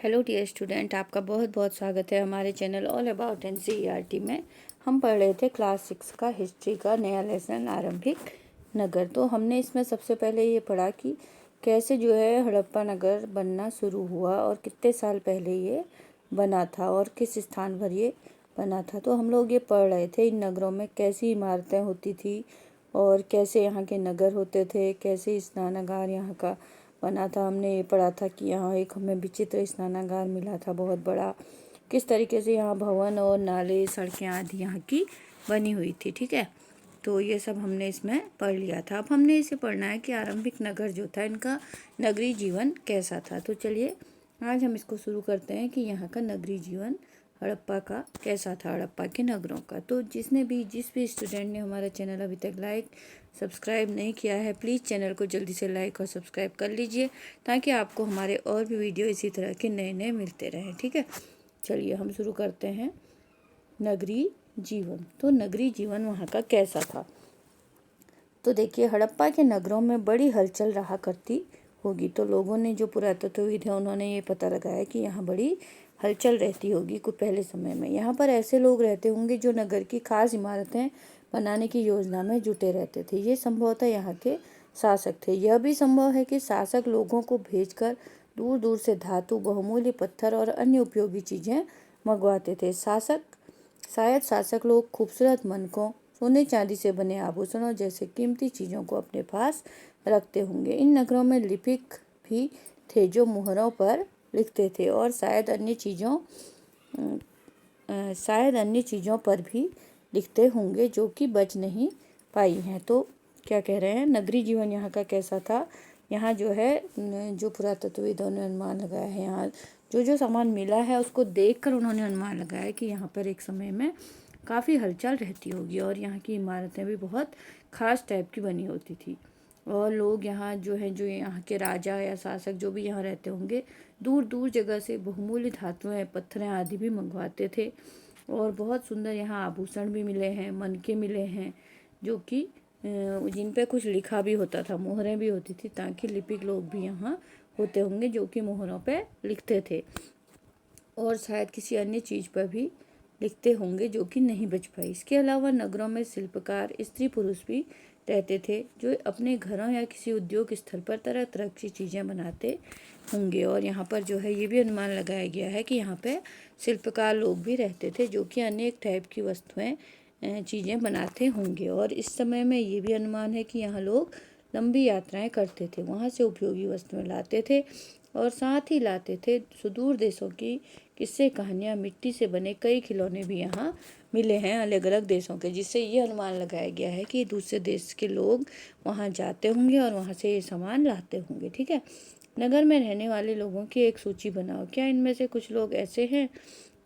Hello dear student, आपका बहुत बहुत स्वागत है हमारे चैनल ऑल अबाउट एनसीईआरटी में। हम पढ़ रहे थे क्लास 6 का हिस्ट्री का नया लेसन आरंभिक नगर। तो हमने इसमें सबसे पहले ये पढ़ा कि कैसे जो है हड़प्पा नगर बनना शुरू हुआ और कितने साल पहले ये बना था और किस स्थान पर ये बना था। तो हम लोग ये पढ़ रहे थे इन नगरों में कैसी इमारतें होती थी और कैसे यहाँ के नगर होते थे, कैसे स्नानागार यहाँ का बना था। हमने ये पढ़ा था कि यहाँ एक हमें विचित्र स्नानागार मिला था बहुत बड़ा, किस तरीके से यहाँ भवन और नाले सड़कें आदि यहाँ की बनी हुई थी। ठीक है, तो ये सब हमने इसमें पढ़ लिया था। अब हमने इसे पढ़ना है कि आरंभिक नगर जो था इनका नगरीय जीवन कैसा था। तो चलिए आज हम इसको शुरू करते हैं कि यहाँ का नगरीय जीवन हड़प्पा का कैसा था, हड़प्पा के नगरों का। तो जिस भी स्टूडेंट ने हमारा चैनल अभी तक लाइक सब्सक्राइब नहीं किया है, प्लीज़ चैनल को जल्दी से लाइक और सब्सक्राइब कर लीजिए ताकि आपको हमारे और भी वीडियो इसी तरह के नए नए मिलते रहें। ठीक है, चलिए हम शुरू करते हैं नगरीय जीवन। तो नगरीय जीवन वहाँ का कैसा था। तो देखिए, हड़प्पा के नगरों में बड़ी हलचल रहा करती होगी। तो लोगों ने, जो पुरातत्वविद है, उन्होंने ये पता लगाया कि यहाँ बड़ी हलचल रहती होगी कुछ पहले समय में। यहाँ पर ऐसे लोग रहते होंगे जो नगर की खास इमारतें बनाने की योजना में जुटे रहते थे। ये संभवतः यहाँ के शासक थे। यह भी संभव है कि शासक लोगों को भेजकर दूर दूर से धातु, बहुमूल्य पत्थर और अन्य उपयोगी चीज़ें मंगवाते थे। शायद शासक लोग खूबसूरत मनकों, सोने चांदी से बने आभूषणों जैसे कीमती चीज़ों को अपने पास रखते होंगे। इन नगरों में लिपिक भी थे जो मुहरों पर लिखते थे और शायद अन्य चीज़ों पर भी लिखते होंगे जो कि बच नहीं पाई हैं। तो क्या कह रहे हैं, नगरीय जीवन यहाँ का कैसा था। यहाँ जो है, जो पुरातत्वविदों ने अनुमान लगाया है, यहाँ जो सामान मिला है उसको देखकर उन्होंने अनुमान लगाया कि यहाँ पर एक समय में काफ़ी हलचल रहती होगी और यहाँ की इमारतें भी बहुत खास टाइप की बनी होती थी। और लोग यहाँ जो यहाँ के राजा या शासक जो भी यहाँ रहते होंगे, दूर दूर जगह से बहुमूल्य धातुएं, पत्थरें आदि भी मंगवाते थे। और बहुत सुंदर यहाँ आभूषण भी मिले हैं, मनके मिले हैं, जो कि जिन पे कुछ लिखा भी होता था, मोहरें भी होती थी, ताकि लिपिक लोग भी यहाँ होते होंगे जो कि मोहरों पे लिखते थे और शायद किसी अन्य चीज़ पर भी लिखते होंगे जो कि नहीं बच पाई। इसके अलावा नगरों में शिल्पकार, स्त्री पुरुष भी रहते थे जो अपने घरों या किसी उद्योग स्थल पर तरह तरह की चीज़ें बनाते होंगे। और यहाँ पर जो है ये भी अनुमान लगाया गया है कि यहाँ पे शिल्पकार लोग भी रहते थे जो कि अनेक टाइप की वस्तुएं, चीज़ें बनाते होंगे। और इस समय में ये भी अनुमान है कि यहाँ लोग लंबी यात्राएं करते थे, वहाँ से उपयोगी वस्तुएं लाते थे और साथ ही लाते थे सुदूर देशों की किस्से, कहानियाँ, मिट्टी से बने कई खिलौने भी यहाँ मिले हैं अलग अलग देशों के, जिससे ये अनुमान लगाया गया है कि दूसरे देश के लोग वहाँ जाते होंगे और वहाँ से ये सामान लाते होंगे। ठीक है, नगर में रहने वाले लोगों की एक सूची बनाओ। क्या इनमें से कुछ लोग ऐसे हैं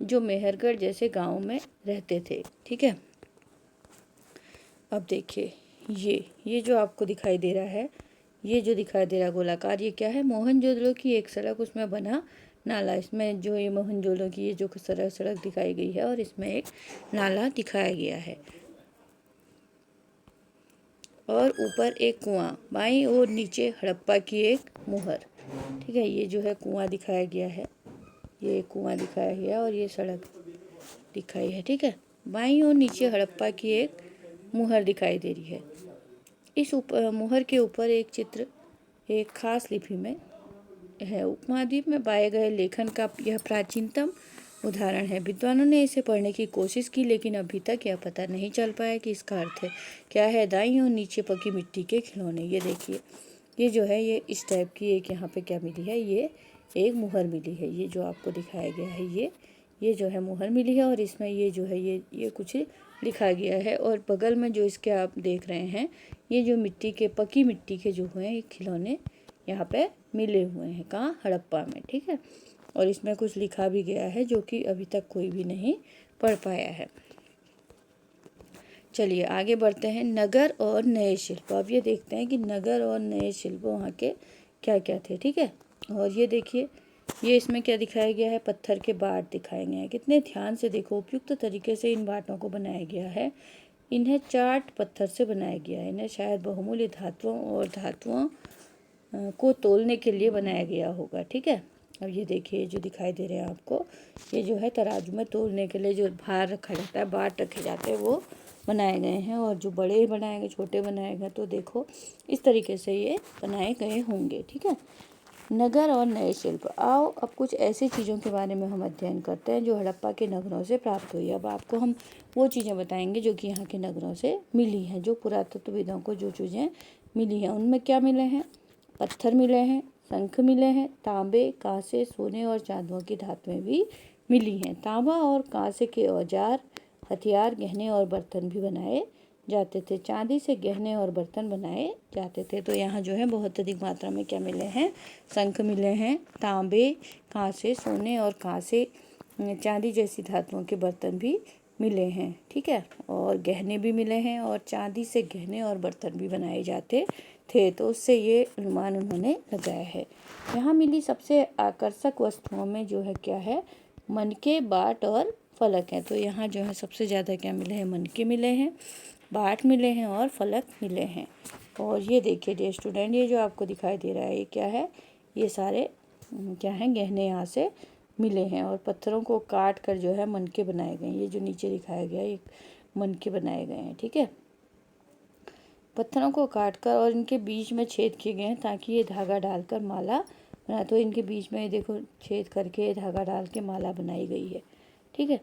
जो मेहरगढ़ जैसे गाँव में रहते थे। ठीक है, अब देखिए ये जो आपको दिखाई दे रहा है, ये जो दिखाई दे रहा है गोलाकार, ये क्या है, मोहनजोदड़ो की एक सड़क, उसमें बना नाला। इसमें जो ये मोहनजोदड़ो की ये जो सड़क दिखाई गई है और इसमें एक नाला दिखाया गया है और ऊपर एक कुआं, बाईं और नीचे हड़प्पा की एक मुहर। ठीक है, ये जो है कुआं दिखाया गया है, ये कुआं दिखाया गया और ये सड़क दिखाई है। ठीक है, बाईं और नीचे हड़प्पा की एक मुहर दिखाई दे रही है। इस मुहर के ऊपर एक चित्र एक खास लिपि में है। उपमहाद्वीप में पाए गए लेखन का यह प्राचीनतम उदाहरण है। विद्वानों ने इसे पढ़ने की कोशिश की लेकिन अभी तक यह पता नहीं चल पाया कि इसका अर्थ क्या है। दाईं और नीचे पकी मिट्टी के खिलौने, ये देखिए, ये जो है ये इस टाइप की एक यहाँ पे क्या मिली है, ये एक मुहर मिली है। ये जो आपको दिखाया गया है, ये जो है मुहर मिली है और इसमें ये जो है ये कुछ लिखा गया है। और बगल में जो इसके आप देख रहे हैं, ये जो पकी मिट्टी के जो हैं खिलौने यहाँ पे मिले हुए हैं, कहाँ, हड़प्पा में। ठीक है, और इसमें कुछ लिखा भी गया है जो कि अभी तक कोई भी नहीं पढ़ पाया है। चलिए आगे बढ़ते हैं, नगर और नए शिल्प। अब ये देखते हैं कि नगर और नए शिल्प वहाँ के क्या क्या थे। ठीक है, और ये देखिए, ये इसमें क्या दिखाया गया है, पत्थर के बाट दिखाए गए हैं। कितने ध्यान से देखो, उपयुक्त तरीके से इन बाटों को बनाया गया है। इन्हें चाट पत्थर से बनाया गया है। इन्हें शायद बहुमूल्य धातुओं को तोलने के लिए बनाया गया होगा। ठीक है, अब ये देखिए जो दिखाई दे रहे हैं आपको, ये जो है तराजू में तोलने के लिए जो भार रखा जाता है, बाट रखे जाते हैं, वो बनाए गए हैं। और जो बड़े बनाए गए, छोटे बनाए गए, तो देखो इस तरीके से ये बनाए गए होंगे। ठीक है। नगर और नए शिल्प। आओ अब कुछ ऐसी चीज़ों के बारे में हम अध्ययन करते हैं जो हड़प्पा के नगरों से प्राप्त हुई। अब आपको हम वो चीज़ें बताएंगे जो कि यहाँ के नगरों से मिली हैं, जो पुरातत्वविदों को जो चीज़ें मिली हैं। उनमें क्या मिले हैं? पत्थर मिले हैं, शंख मिले हैं, तांबे, कांसे, सोने और चांदियों की धातुएं भी मिली हैं। तांबा और कांसे के औजार, हथियार, गहने और बर्तन भी बनाए जाते थे। चांदी से गहने और बर्तन बनाए जाते थे। तो यहाँ जो है बहुत अधिक मात्रा में क्या मिले हैं? शंख मिले हैं, तांबे, कांसे, सोने और कांसे, चांदी जैसी धातुओं के बर्तन भी मिले हैं। ठीक है। और गहने भी मिले हैं, और चांदी से गहने और बर्तन भी बनाए जाते थे। तो उससे ये अनुमान उन्होंने लगाया है। यहाँ मिली सबसे आकर्षक वस्तुओं में जो है क्या है? मनके, बाट और फलक हैं। तो यहाँ जो है सबसे ज़्यादा क्या मिले हैं? मनके मिले हैं, बाट मिले हैं और फलक मिले हैं। और ये देखिए डियर स्टूडेंट, ये जो आपको दिखाई दे रहा है, ये क्या है? ये सारे क्या हैं? गहने यहाँ से मिले हैं। और पत्थरों को काट कर जो है मनके बनाए गए हैं। ये जो नीचे दिखाया गया है, ये मनके बनाए गए हैं। ठीक है। पत्थरों को काट कर और इनके बीच में छेद किए गए हैं ताकि ये धागा डालकर माला बना। तो इनके बीच में देखो छेद करके धागा डाल के माला बनाई गई है। ठीक है।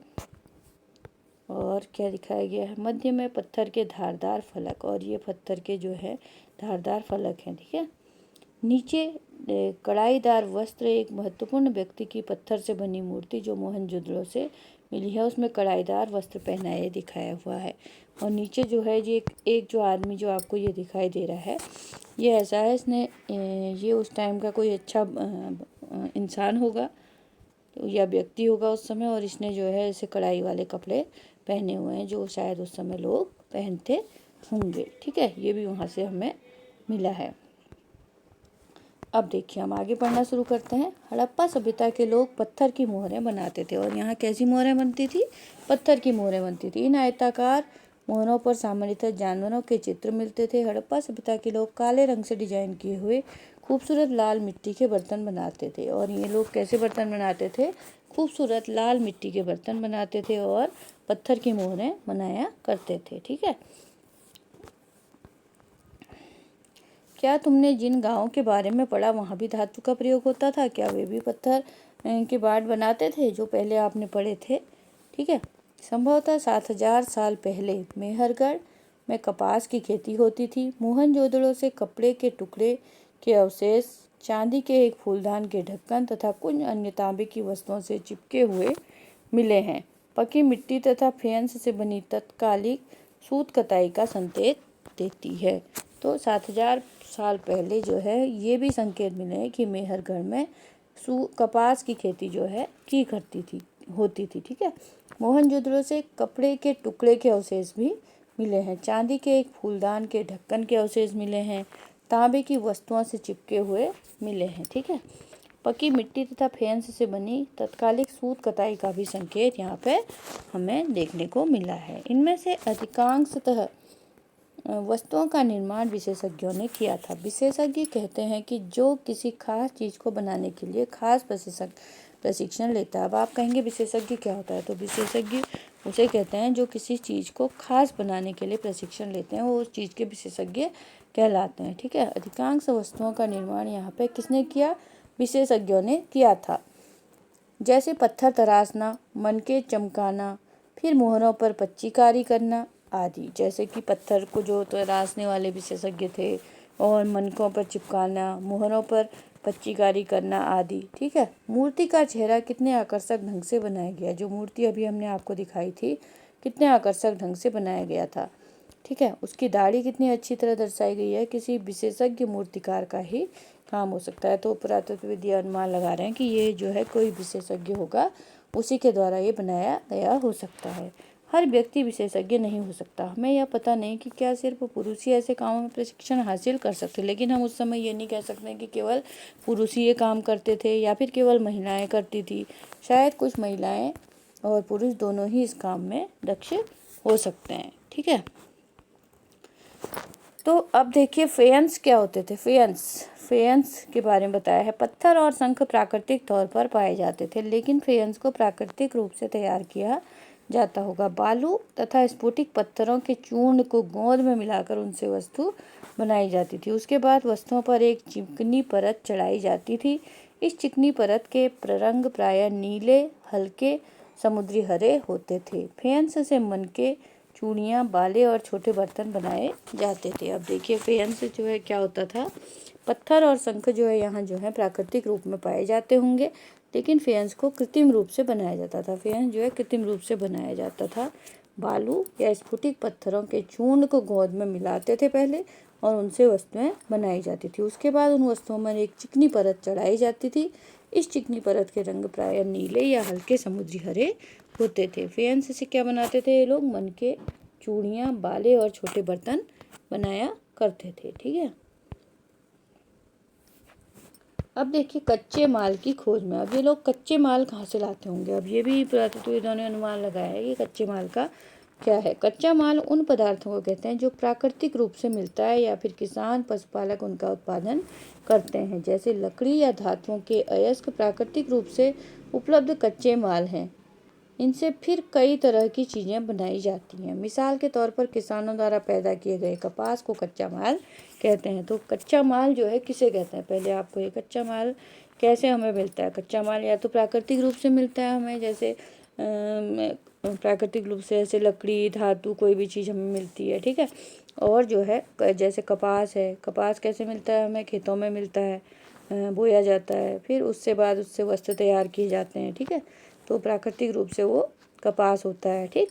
और क्या दिखाया गया है? मध्य में पत्थर के धारदार फलक, और ये पत्थर के जो है धारदार फलक हैं। ठीक है। नीचे कढ़ाईदार वस्त्र, एक महत्वपूर्ण व्यक्ति की पत्थर से बनी मूर्ति जो मोहनजोदड़ो से मिली है, उसमें कढ़ाईदार वस्त्र पहनाए दिखाया हुआ है। और नीचे जो है ये एक जो आदमी जो आपको ये दिखाई दे रहा है, ये ऐसा है, इसने ये उस टाइम का कोई अच्छा इंसान होगा या व्यक्ति होगा उस समय, और इसने जो है ऐसे कढ़ाई वाले कपड़े पहने हुए हैं जो शायद उस समय लोग पहनते होंगे। ठीक है। ये भी वहाँ से हमें मिला है। अब देखिए हम आगे पढ़ना शुरू करते हैं। हड़प्पा सभ्यता के लोग पत्थर की मोहरें बनाते थे। और यहाँ कैसी मोहरें बनती थी? पत्थर की मोहरें बनती थी। इन आयताकार मोहरों पर सामान्यतः जानवरों के चित्र मिलते थे। हड़प्पा सभ्यता के लोग काले रंग से डिजाइन किए हुए खूबसूरत लाल मिट्टी के बर्तन बनाते थे। और ये लोग कैसे बर्तन बनाते थे? खूबसूरत लाल मिट्टी के बर्तन बनाते थे और पत्थर की मोहरें बनाया करते थे। ठीक है। क्या तुमने जिन गांवों के बारे में पढ़ा वहाँ भी धातु का प्रयोग होता था? क्या वे भी पत्थर के बाट बनाते थे जो पहले आपने पढ़े थे? ठीक है। संभवतः 7000 साल पहले मेहरगढ़ में कपास की खेती होती थी। मोहनजोदड़ो से कपड़े के टुकड़े के अवशेष, चांदी के एक फूलदान के ढक्कन तथा कुछ अन्य तांबे की वस्तुओं से चिपके हुए मिले हैं। पकी मिट्टी तथा फेंस से बनी तत्कालिक सूत कताई का संकेत देती है। तो 7000 साल पहले जो है ये भी संकेत मिले हैं कि मेहरगढ़ में कपास की खेती जो है की करती थी, होती थी। ठीक है। मोहनजोदड़ो से कपड़े के टुकड़े के अवशेष भी मिले हैं। चांदी के एक फूलदान के ढक्कन के अवशेष मिले हैं। तांबे की वस्तुओं से चिपके हुए मिले हैं। ठीक है। पकी मिट्टी तथा फेंस से बनी तत्कालिक सूत कताई का भी संकेत यहाँ पे हमें देखने को मिला है। इनमें से अधिकांशतः वस्तुओं का निर्माण विशेषज्ञों ने किया था। विशेषज्ञ कहते हैं कि जो किसी खास चीज़ को बनाने के लिए खास प्रशिक्षण लेता है। अब आप कहेंगे विशेषज्ञ क्या होता है? तो विशेषज्ञ उसे कहते हैं जो किसी चीज़ को खास बनाने के लिए प्रशिक्षण लेते हैं, वो उस चीज़ के विशेषज्ञ कहलाते हैं। ठीक है। अधिकांश वस्तुओं का निर्माण यहाँ पे किसने किया? विशेषज्ञों ने किया था। जैसे पत्थर तराशना, मनके चमकाना, फिर मोहरों पर पच्चीकारी करना आदि। जैसे कि पत्थर को जो तराशने वाले विशेषज्ञ थे, और मनकों पर चिपकाना, मोहरों पर पच्चीकारी करना आदि। ठीक है। मूर्ति का चेहरा कितने आकर्षक ढंग से बनाया गया। जो मूर्ति अभी हमने आपको दिखाई थी, कितने आकर्षक ढंग से बनाया गया था। ठीक है। उसकी दाढ़ी कितनी अच्छी तरह दर्शाई गई है। किसी विशेषज्ञ मूर्तिकार का ही काम हो सकता है। तो पुरातत्वविद अनुमान लगा रहे हैं कि ये जो है कोई विशेषज्ञ होगा, उसी के द्वारा ये बनाया गया हो सकता है। हर व्यक्ति विशेषज्ञ नहीं हो सकता। हमें यह पता नहीं कि क्या सिर्फ पुरुष ही ऐसे कामों में प्रशिक्षण हासिल कर सकते, लेकिन हम उस समय ये नहीं कह सकते कि केवल पुरुष ही ये काम करते थे या फिर केवल महिलाएं करती थी। शायद कुछ महिलाएं और पुरुष दोनों ही इस काम में दक्ष हो सकते हैं। ठीक है। तो अब देखिए फेयंस क्या होते थे। फेयंस के बारे में बताया है। पत्थर और शंख प्राकृतिक तौर पर पाए जाते थे, लेकिन फेयंस को प्राकृतिक रूप से तैयार किया जाता होगा। बालू तथा स्फटिक पत्थरों के चूर्ण को गोंद में मिलाकर उनसे वस्तु बनाई जाती थी। उसके बाद वस्तुओं पर एक चिकनी परत चढ़ाई जाती थी। इस चिकनी परत के रंग प्रायः नीले, हल्के समुद्री हरे होते थे। फेयंस से मनके, चूड़ियाँ, बाले और छोटे बर्तन बनाए जाते थे। अब देखिए फेयंस जो है क्या होता था। पत्थर और शंख जो है यहाँ जो है प्राकृतिक रूप में पाए जाते होंगे, लेकिन फेयंस को कृत्रिम रूप से बनाया जाता था। फेयंस जो है कृत्रिम रूप से बनाया जाता था। बालू या स्फटिक पत्थरों के चूर्ण को गोंद में मिलाते थे पहले, और उनसे वस्तुएं बनाई जाती थी। उसके बाद उन वस्तुओं में एक चिकनी परत चढ़ाई जाती थी। इस चिकनी परत के रंग प्रायः नीले या हल्के समुद्री हरे होते थे। फेयंस से क्या बनाते थे ये लोग? मनके, चूड़ियाँ, बाले और छोटे बर्तन बनाया करते थे। ठीक है। अब देखिए कच्चे माल की खोज में। अब ये लोग कच्चे माल कहाँ से लाते होंगे? अब ये भी पुरातत्वविदों ने अनुमान लगाया है कि कच्चे माल का क्या है। कच्चा माल उन पदार्थों को कहते हैं जो प्राकृतिक रूप से मिलता है या फिर किसान पशुपालक उनका उत्पादन करते हैं। जैसे लकड़ी या धातुओं के अयस्क प्राकृतिक रूप से उपलब्ध कच्चे माल हैं। इनसे फिर कई तरह की चीज़ें बनाई जाती हैं। मिसाल के तौर पर किसानों द्वारा पैदा किए गए कपास को कच्चा माल कहते हैं। तो कच्चा माल जो है किसे कहते हैं? पहले आपको ये कच्चा माल कैसे हमें मिलता है? कच्चा माल या तो प्राकृतिक रूप से मिलता है हमें, जैसे प्राकृतिक रूप से जैसे लकड़ी, धातु, कोई भी चीज़ हमें मिलती है। ठीक है। और जो है जैसे कपास है, कपास कैसे मिलता है हमें? खेतों में मिलता है, बोया जाता है, फिर उससे बाद उससे वस्त्र तैयार किए जाते हैं। ठीक है। तो प्राकृतिक रूप से वो कपास होता है। ठीक।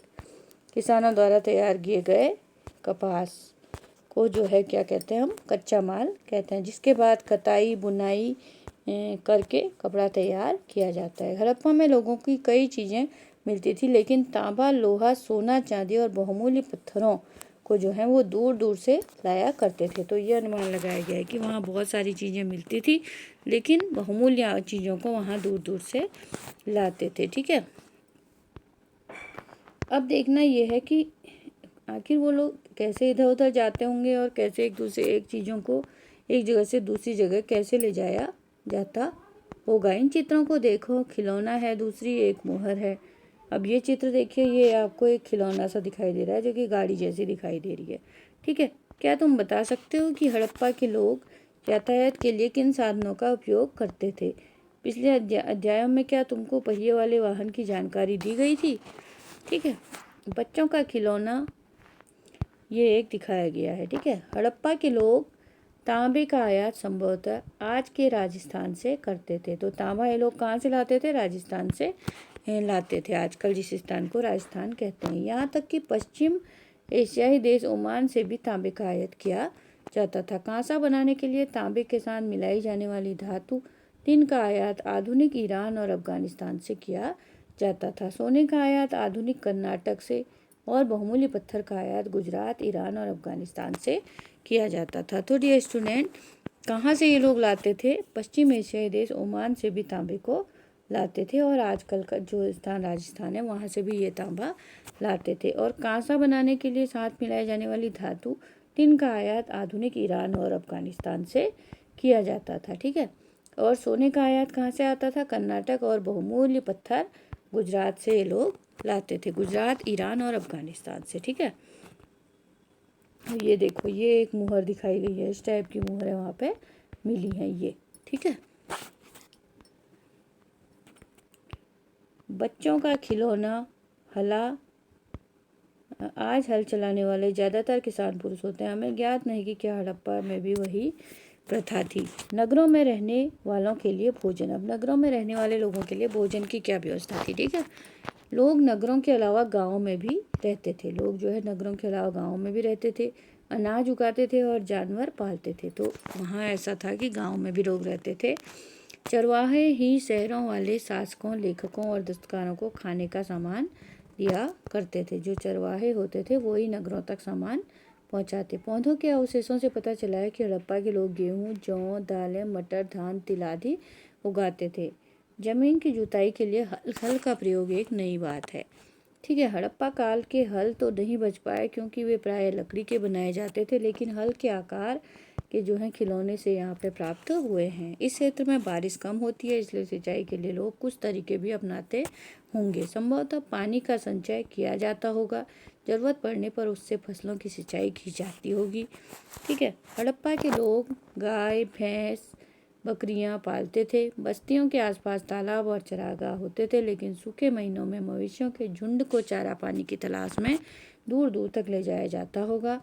किसानों द्वारा तैयार किए गए कपास को जो है क्या कहते हैं? हम कच्चा माल कहते हैं, जिसके बाद कताई बुनाई करके कपड़ा तैयार किया जाता है। हड़प्पा में लोगों की कई चीज़ें मिलती थी, लेकिन तांबा, लोहा, सोना, चांदी और बहुमूल्य पत्थरों को जो है वो दूर दूर से लाया करते थे। तो ये अनुमान लगाया गया है कि वहाँ बहुत सारी चीज़ें मिलती थी, लेकिन बहुमूल्य चीज़ों को वहाँ दूर दूर से लाते थे। ठीक है। अब देखना ये है कि आखिर वो लोग कैसे इधर उधर जाते होंगे और कैसे एक चीज़ों को एक जगह से दूसरी जगह कैसे ले जाया जाता होगा। इन चित्रों को देखो। खिलौना है, दूसरी एक मोहर है। अब ये चित्र देखिए, ये आपको एक खिलौना सा दिखाई दे रहा है जो कि गाड़ी जैसी दिखाई दे रही है। ठीक है। क्या तुम बता सकते हो कि हड़प्पा के लोग यातायात के लिए किन साधनों का उपयोग करते थे? पिछले अध्यायों में क्या तुमको पहिए वाले वाहन की जानकारी दी गई थी? ठीक है। बच्चों का खिलौना ये एक दिखाया गया है। ठीक है। हड़प्पा के लोग तांबे का आयात संभवतः आज के राजस्थान से करते थे। तो तांबा ये लोग कहाँ से लाते थे? राजस्थान से लाते थे। आजकल जिस स्थान को राजस्थान कहते हैं। यहाँ तक कि पश्चिम एशियाई देश ओमान से भी तांबे का आयात किया जाता था। कांसा बनाने के लिए तांबे के साथ मिलाई जाने वाली धातु टिन का आयात आधुनिक ईरान और अफगानिस्तान से किया जाता था। सोने का आयात आधुनिक कर्नाटक से और बहुमूल्य पत्थर का आयात गुजरात, ईरान और अफगानिस्तान से किया जाता था। तो डियर स्टूडेंट, कहाँ से ये लोग लाते थे? पश्चिम एशियाई देश ओमान से भी तांबे को लाते थे, और आजकल का जो स्थान राजस्थान है वहाँ से भी ये तांबा लाते थे। और कांसा बनाने के लिए साथ मिलाई जाने वाली धातु टिन का आयात आधुनिक ईरान और अफगानिस्तान से किया जाता था। ठीक है। और सोने का आयात कहाँ से आता था? कर्नाटक। और बहुमूल्य पत्थर गुजरात से ये लोग लाते थे। गुजरात, ईरान और अफगानिस्तान से। ठीक है। ये देखो, ये एक मुहर दिखाई गई है, इस टाइप की मुहर है वहाँ पे मिली है ये। ठीक है। बच्चों का खिलौना हला। आज हल चलाने वाले ज़्यादातर किसान पुरुष होते हैं। हमें ज्ञात नहीं कि क्या हड़प्पा में भी वही प्रथा थी। नगरों में रहने वालों के लिए भोजन। अब नगरों में रहने वाले लोगों के लिए भोजन की क्या व्यवस्था थी? ठीक है। लोग नगरों के अलावा गाँव में भी रहते थे। लोग जो है नगरों के अलावा गाँव में भी रहते थे, अनाज उगाते थे और जानवर पालते थे। तो वहाँ ऐसा था कि गाँव में भी लोग रहते थे। चरवाहे ही शहरों वाले शासकों, लेखकों और दस्तकारों को खाने का सामान दिया करते थे। जो चरवाहे होते थे वो ही नगरों तक सामान पहुंचाते। पौधों के अवशेषों से पता चला है कि हड़प्पा के लोग गेहूं, जौ, दालें, मटर, धान, तिल आदि उगाते थे। जमीन की जुताई के लिए हल का प्रयोग एक नई बात है। ठीक है। हड़प्पा काल के हल तो नहीं बच पाए क्योंकि वे प्राय लकड़ी के बनाए जाते थे, लेकिन हल के आकार के जो हैं खिलौने से यहाँ पे प्राप्त हुए हैं। इस क्षेत्र में बारिश कम होती है, इसलिए सिंचाई के लिए लोग कुछ तरीके भी अपनाते होंगे। संभवतः पानी का संचय किया जाता होगा, ज़रूरत पड़ने पर उससे फसलों की सिंचाई की जाती होगी। ठीक है। हड़प्पा के लोग गाय, भैंस, बकरियां पालते थे। बस्तियों के आसपास तालाब और चरागाह होते थे, लेकिन सूखे महीनों में मवेशियों के झुंड को चारा पानी की तलाश में दूर दूर तक ले जाया जाता होगा।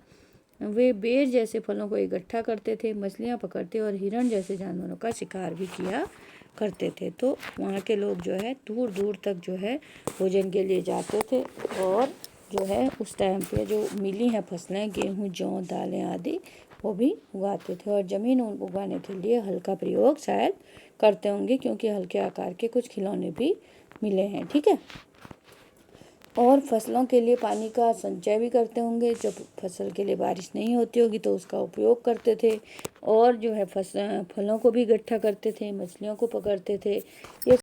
वे बेर जैसे फलों को इकट्ठा करते थे, मछलियां पकड़ते और हिरण जैसे जानवरों का शिकार भी किया करते थे। तो वहाँ के लोग जो है दूर दूर तक जो है भोजन के लिए जाते थे और जो है उस टाइम पे जो मिली हैं फसलें, गेहूँ, जौ, दालें आदि, वो भी उगाते थे। और ज़मीन उगाने के लिए हल का प्रयोग शायद करते होंगे, क्योंकि हल्के आकार के कुछ खिलौने भी मिले हैं। ठीक है। और फसलों के लिए पानी का संचय भी करते होंगे। जब फसल के लिए बारिश नहीं होती होगी तो उसका उपयोग करते थे और जो है फलों को भी इकट्ठा करते थे, मछलियों को पकड़ते थे। ये